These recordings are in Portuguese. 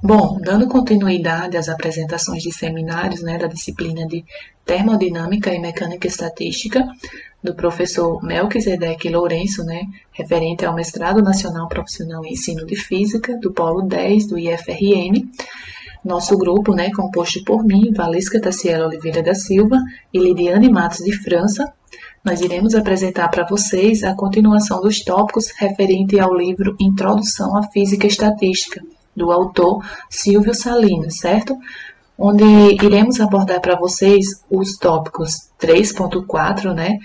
Bom, dando continuidade às apresentações de seminários, da disciplina de Termodinâmica e Mecânica Estatística, do professor Melquisedeque Lourenço, referente ao Mestrado Nacional Profissional em Ensino de Física, do Polo 10 do IFRN, nosso grupo, composto por mim, Valesca Tassiela Oliveira da Silva e Lidiane Matos de França, nós iremos apresentar para vocês a continuação dos tópicos referente ao livro Introdução à Física Estatística, do autor Silvio Salinas, certo? Onde iremos abordar para vocês os tópicos 3.4,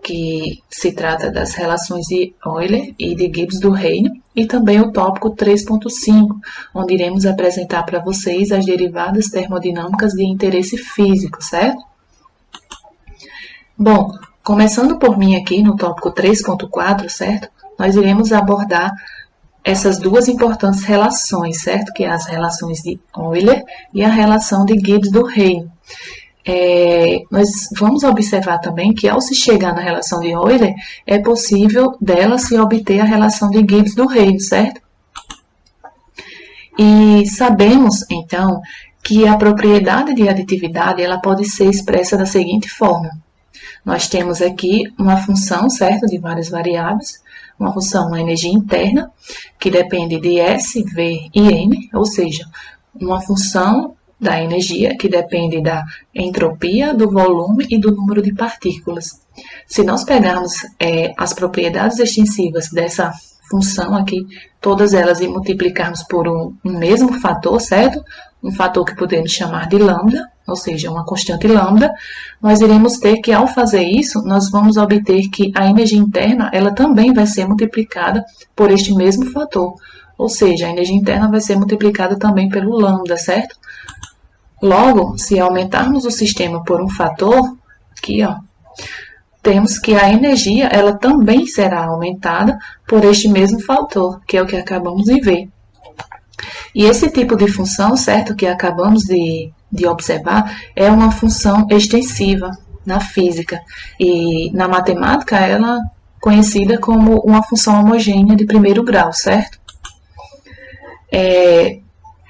que se trata das relações de Euler e de Gibbs do Reino, e também o tópico 3.5, onde iremos apresentar para vocês as derivadas termodinâmicas de interesse físico, certo? Bom, começando por mim aqui no tópico 3.4, certo? Nós iremos abordar essas duas importantes relações, certo? Que é as relações de Euler e a relação de Gibbs do Reino. Nós vamos observar também que ao se chegar na relação de Euler, é possível dela se obter a relação de Gibbs do Reino, certo? E sabemos, então, que a propriedade de aditividade ela pode ser expressa da seguinte forma. Nós temos aqui uma função, certo, de várias variáveis, uma função, uma energia interna, que depende de S, V e N, ou seja, uma função da energia que depende da entropia, do volume e do número de partículas. Se nós pegarmos as propriedades extensivas dessa função aqui, todas elas, e multiplicarmos por um mesmo fator, certo? Um fator que podemos chamar de lambda, ou seja, uma constante lambda, nós iremos ter que, ao fazer isso, nós vamos obter que a energia interna, ela também vai ser multiplicada por este mesmo fator. Ou seja, a energia interna vai ser multiplicada também pelo lambda, certo? Logo, se aumentarmos o sistema por um fator, aqui, ó, temos que a energia, ela também será aumentada por este mesmo fator, que é o que acabamos de ver. E esse tipo de função, certo, que acabamos de observar, é uma função extensiva na física. E na matemática, ela é conhecida como uma função homogênea de primeiro grau, certo?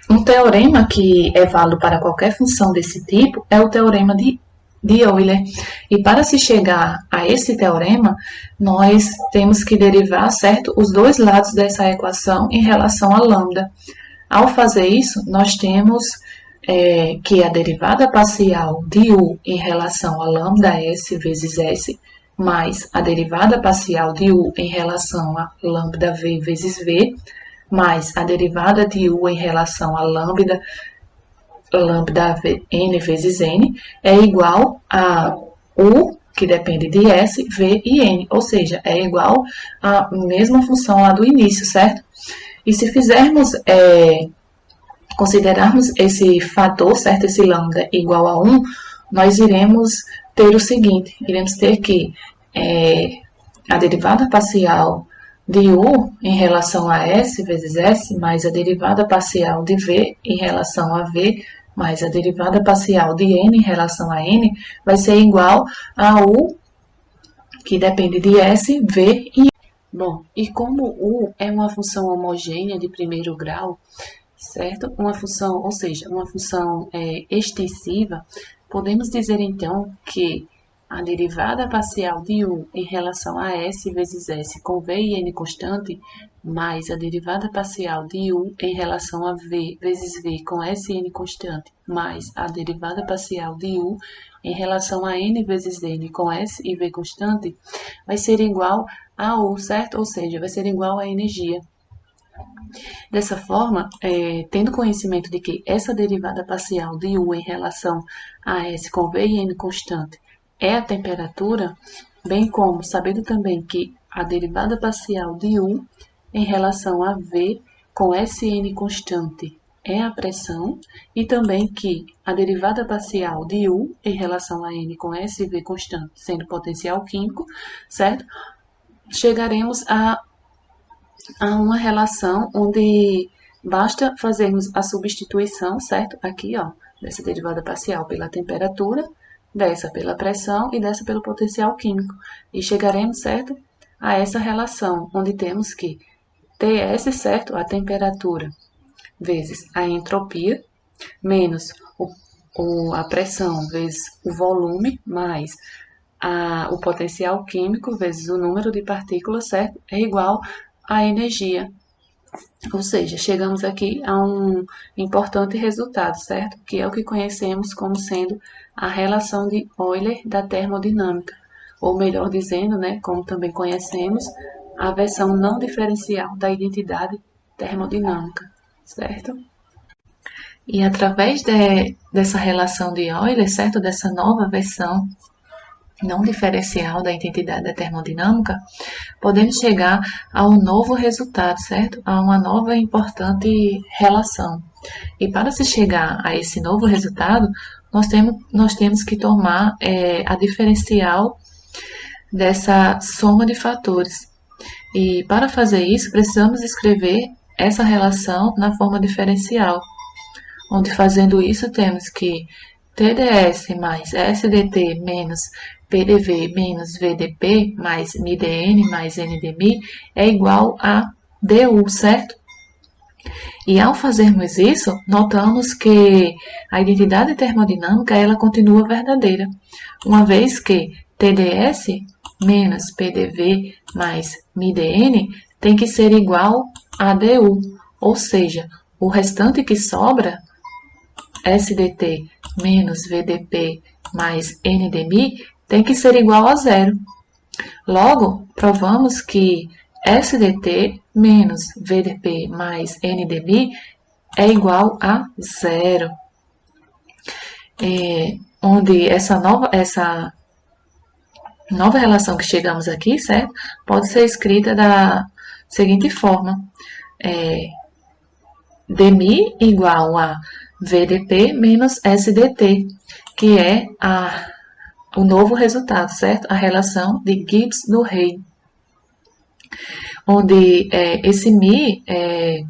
Um teorema que é válido para qualquer função desse tipo é o teorema de Euler. E para se chegar a esse teorema, nós temos que derivar, certo, os dois lados dessa equação em relação a lambda. Ao fazer isso, nós temos que a derivada parcial de U em relação a lambda S vezes S, mais a derivada parcial de U em relação a lambda V vezes V, mais a derivada de U em relação a lambda n vezes n, é igual a U, que depende de S, V e n, ou seja, é igual à mesma função lá do início, certo? E se fizermos, considerarmos esse fator, certo, esse lambda igual a 1, nós iremos ter o seguinte, iremos ter que a derivada parcial de U em relação a S vezes S, mais a derivada parcial de V em relação a V, mais a derivada parcial de N em relação a N, vai ser igual a U, que depende de S, V e N. Bom, e como U é uma função homogênea de primeiro grau, certo? Uma função, ou seja, uma função extensiva, podemos dizer então que a derivada parcial de U em relação a S vezes S com V e N constante, mais a derivada parcial de U em relação a V vezes V com S e N constante, mais a derivada parcial de U em relação a N vezes N com S e V constante, vai ser igual a U, certo? Ou seja, vai ser igual à energia. Dessa forma, tendo conhecimento de que essa derivada parcial de U em relação a S com V e N constante é a temperatura, bem como sabendo também que a derivada parcial de U em relação a V com Sn constante é a pressão, e também que a derivada parcial de U em relação a N com SV constante, sendo potencial químico, certo? Chegaremos a uma relação onde basta fazermos a substituição, certo? Aqui, ó, dessa derivada parcial pela temperatura, dessa pela pressão e dessa pelo potencial químico. E chegaremos, certo, a essa relação, onde temos que Ts, certo, a temperatura, vezes a entropia, menos a pressão vezes o volume, mais o potencial químico vezes o número de partículas, certo? É igual à energia. Ou seja, chegamos aqui a um importante resultado, certo? Que é o que conhecemos como sendo a relação de Euler da termodinâmica. Ou melhor dizendo, né, como também conhecemos, a versão não diferencial da identidade termodinâmica, certo? E através dessa relação de Euler, certo? Dessa nova versão não diferencial da identidade da termodinâmica, podemos chegar a um novo resultado, certo? A uma nova e importante relação. E para se chegar a esse novo resultado, nós temos que tomar a diferencial dessa soma de fatores. E para fazer isso, precisamos escrever essa relação na forma diferencial, onde fazendo isso temos que TdS mais SdT menos PDV menos VdP mais MdN mais NdMi é igual a du, certo? E ao fazermos isso, notamos que a identidade termodinâmica ela continua verdadeira, uma vez que TdS menos PDV mais MdN tem que ser igual a du, ou seja, o restante que sobra SdT menos VdP mais NdMi tem que ser igual a zero. Logo, provamos que SdT menos VdP mais NdMi é igual a zero. Onde essa nova relação que chegamos aqui, certo? Pode ser escrita da seguinte forma. dMi igual a VdP menos SdT, que é o novo resultado, certo? A relação de Gibbs do Rey, onde esse Mi é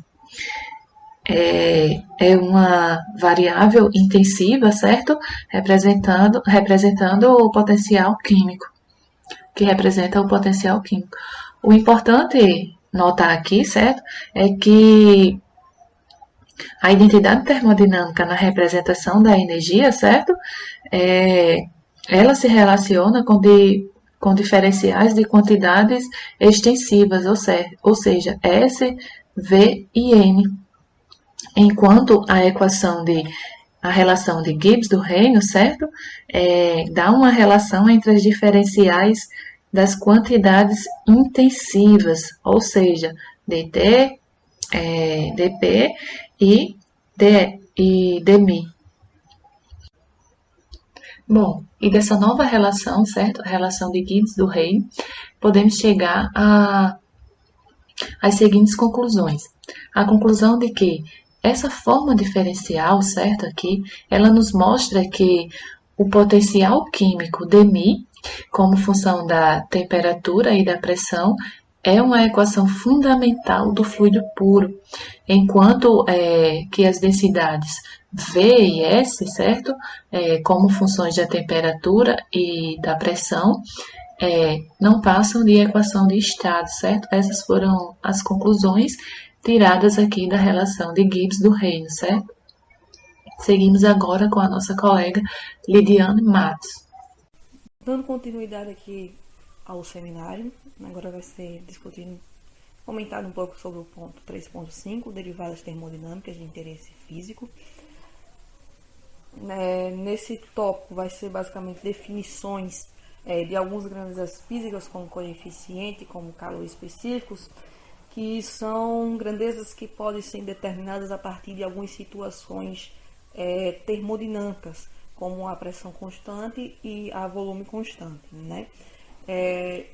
uma variável intensiva, certo? Representando o potencial químico, que representa o potencial químico. O importante notar aqui, certo? É que a identidade termodinâmica na representação da energia, certo? Ela se relaciona com diferenciais de quantidades extensivas, ou seja, S, V e N. Enquanto a relação de Gibbs do Reino, certo? Dá uma relação entre as diferenciais das quantidades intensivas, ou seja, dt, dp e dmi. Bom, e dessa nova relação, certo? A relação de Gibbs do Rey, podemos chegar às seguintes conclusões. A conclusão de que essa forma diferencial, certo, aqui, ela nos mostra que o potencial químico dmi, como função da temperatura e da pressão, é uma equação fundamental do fluido puro, enquanto que as densidades V e S, certo, como funções da temperatura e da pressão, não passam de equação de estado, certo? Essas foram as conclusões tiradas aqui da relação de Gibbs do Reino, certo? Seguimos agora com a nossa colega Lidiane Matos. Dando continuidade aqui ao seminário, agora vai ser comentado um pouco sobre o ponto 3.5, derivadas termodinâmicas de interesse físico. Nesse tópico vai ser basicamente definições de algumas grandezas físicas, como coeficiente, como calor específicos, que são grandezas que podem ser determinadas a partir de algumas situações termodinâmicas, como a pressão constante e a volume constante, né?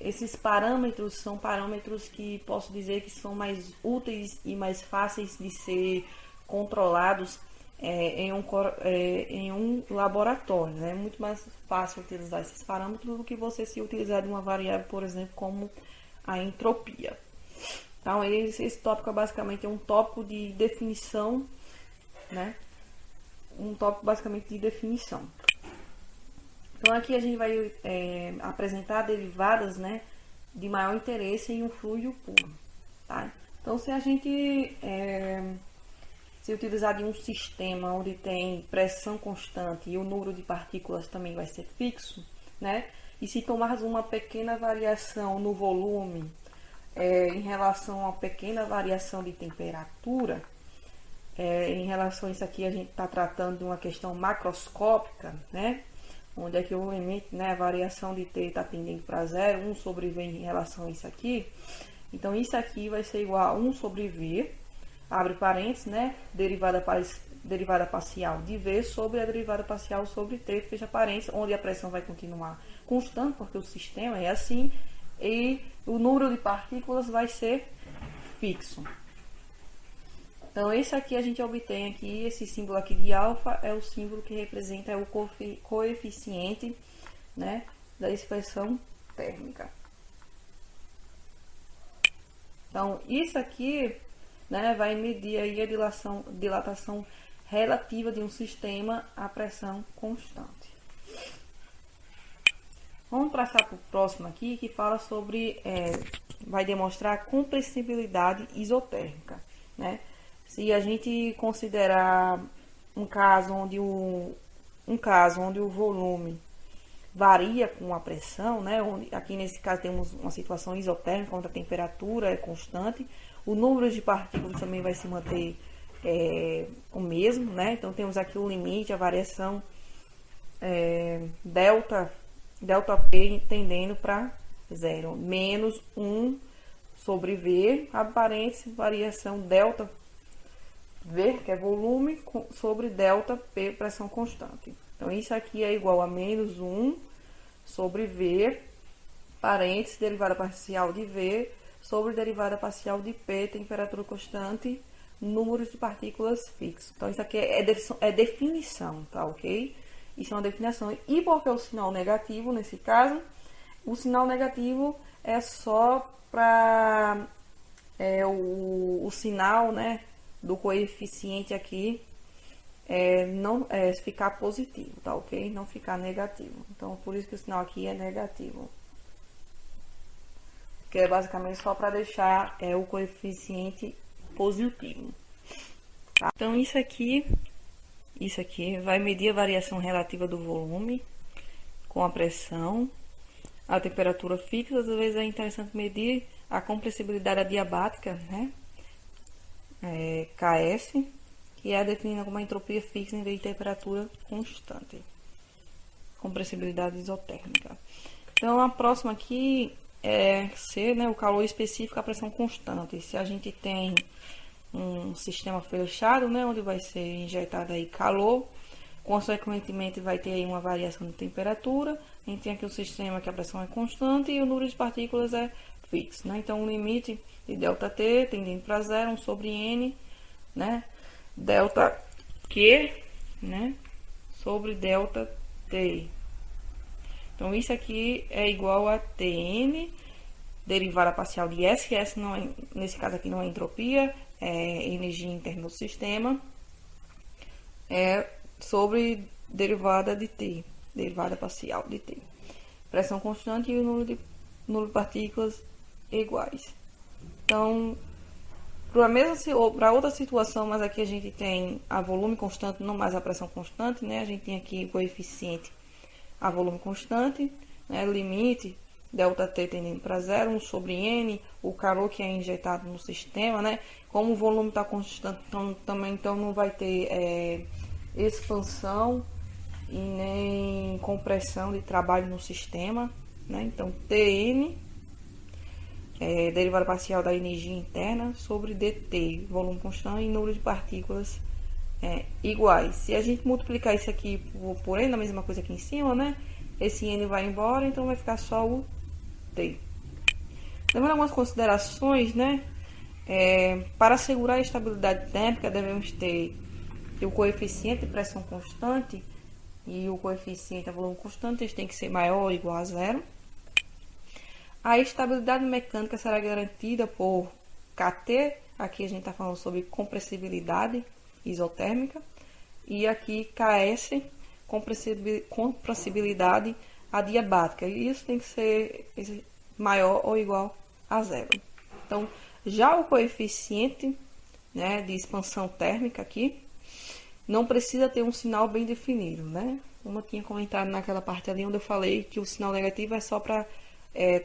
Esses parâmetros são parâmetros que posso dizer que são mais úteis e mais fáceis de ser controlados em um laboratório, né? É muito mais fácil utilizar esses parâmetros do que você se utilizar de uma variável, por exemplo, como a entropia. Então, esse tópico basicamente é um tópico de definição, né? Um tópico basicamente de definição. Então, aqui a gente vai apresentar derivadas, né, de maior interesse em um fluido puro, tá? Então, se a gente se utilizar de um sistema onde tem pressão constante e o número de partículas também vai ser fixo, né? E se tomarmos uma pequena variação no volume em relação a uma pequena variação de temperatura, em relação a isso aqui a gente está tratando de uma questão macroscópica, né? Onde é que o limite, né, a variação de T está tendendo para zero, 1 sobre V em relação a isso aqui. Então, isso aqui vai ser igual a 1 sobre V, abre parênteses, né, derivada parcial de V sobre a derivada parcial sobre T, fecha parênteses, onde a pressão vai continuar constante, porque o sistema é assim, e o número de partículas vai ser fixo. Então, esse aqui a gente obtém aqui, esse símbolo aqui de alfa é o símbolo que representa o coeficiente, né, da expressão térmica. Então, isso aqui, né, vai medir aí a dilatação relativa de um sistema à pressão constante. Vamos passar para o próximo aqui, que fala sobre, vai demonstrar a compressibilidade isotérmica, né? Se a gente considerar um caso onde o volume varia com a pressão, né? Aqui nesse caso temos uma situação isotérmica, onde a temperatura é constante, o número de partículas também vai se manter o mesmo, né? Então temos aqui o limite, a variação delta P tendendo para zero, menos 1 sobre V, aparente variação delta V, que é volume, sobre delta P, pressão constante. Então, isso aqui é igual a menos 1 sobre V, parênteses, derivada parcial de V, sobre derivada parcial de P, temperatura constante, número de partículas fixo. Então, isso aqui é definição, tá ok? Isso é uma definição. E por que o sinal negativo, nesse caso? O sinal negativo é só para o sinal, né, do coeficiente aqui não ficar positivo, tá ok? Não ficar negativo. Então, por isso que o sinal aqui é negativo. Que é basicamente só para deixar o coeficiente positivo. Tá? Então, isso aqui vai medir a variação relativa do volume com a pressão, a temperatura fixa. Às vezes é interessante medir a compressibilidade adiabática, né? KS, que é definida como a entropia fixa em vez de temperatura constante. Compressibilidade isotérmica. Então, a próxima aqui é C, né, o calor específico à pressão constante. Se a gente tem um sistema fechado, né, onde vai ser injetado aí calor, consequentemente vai ter aí uma variação de temperatura. A gente tem aqui o sistema que a pressão é constante e o número de partículas é fixo, né? Então, o limite de ΔT tendendo para zero, 1 sobre N, né? ΔQ, né? Sobre ΔT. Então, isso aqui é igual a Tn, derivada parcial de S, que S não é, nesse caso aqui não é entropia, é energia interna do sistema, sobre derivada de T, derivada parcial de T. Pressão constante e o número de partículas iguais. Então, para outra situação, mas aqui a gente tem a volume constante, não mais a pressão constante, né? A gente tem aqui o coeficiente a volume constante, né? Limite ΔT tendendo para zero, 1 sobre N, o calor que é injetado no sistema, né? Como o volume está constante, então não vai ter expansão e nem compressão de trabalho no sistema, né? Então, Tn derivada parcial da energia interna sobre dt, volume constante e número de partículas iguais. Se a gente multiplicar isso aqui por n, a mesma coisa aqui em cima, né? Esse n vai embora, então vai ficar só o t. Lembrando algumas considerações, né? Para assegurar a estabilidade térmica, devemos ter o coeficiente de pressão constante e o coeficiente de volume constante, eles têm que ser maior ou igual a zero. A estabilidade mecânica será garantida por Kt, aqui a gente está falando sobre compressibilidade isotérmica, e aqui Ks, compressibilidade adiabática, e isso tem que ser maior ou igual a zero. Então, já o coeficiente né, de expansão térmica aqui, não precisa ter um sinal bem definido, né? Como eu tinha comentado naquela parte ali onde eu falei que o sinal negativo é só para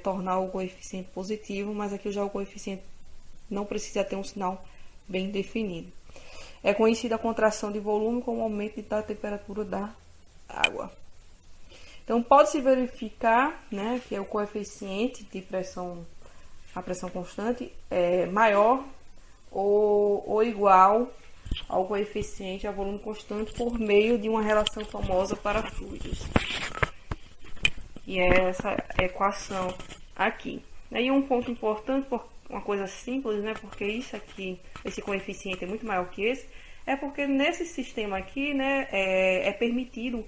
tornar o coeficiente positivo, mas aqui já o coeficiente não precisa ter um sinal bem definido. É conhecida a contração de volume como aumento da temperatura da água. Então, pode-se verificar, né, que o coeficiente de pressão, a pressão constante, é maior ou igual ao coeficiente a volume constante por meio de uma relação famosa para fluidos. E é essa equação aqui. E um ponto importante, uma coisa simples, né, porque isso aqui, esse coeficiente é muito maior que esse, é porque nesse sistema aqui, né, é permitido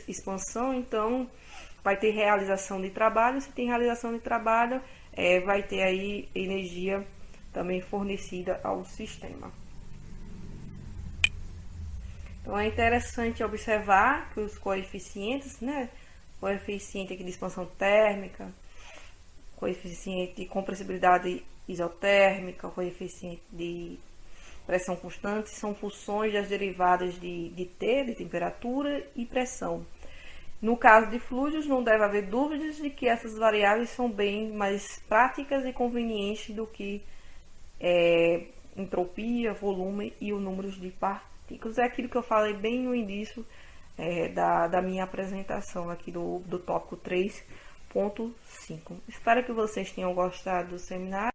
expansão, então vai ter realização de trabalho. Se tem realização de trabalho, vai ter aí energia também fornecida ao sistema. Então é interessante observar que os coeficientes, né, coeficiente aqui de expansão térmica, coeficiente de compressibilidade isotérmica, coeficiente de pressão constante, são funções das derivadas de T, de temperatura e pressão. No caso de fluidos, não deve haver dúvidas de que essas variáveis são bem mais práticas e convenientes do que entropia, volume e o número de partículas. É aquilo que eu falei bem no início da minha apresentação aqui do tópico 3.5. Espero que vocês tenham gostado do seminário.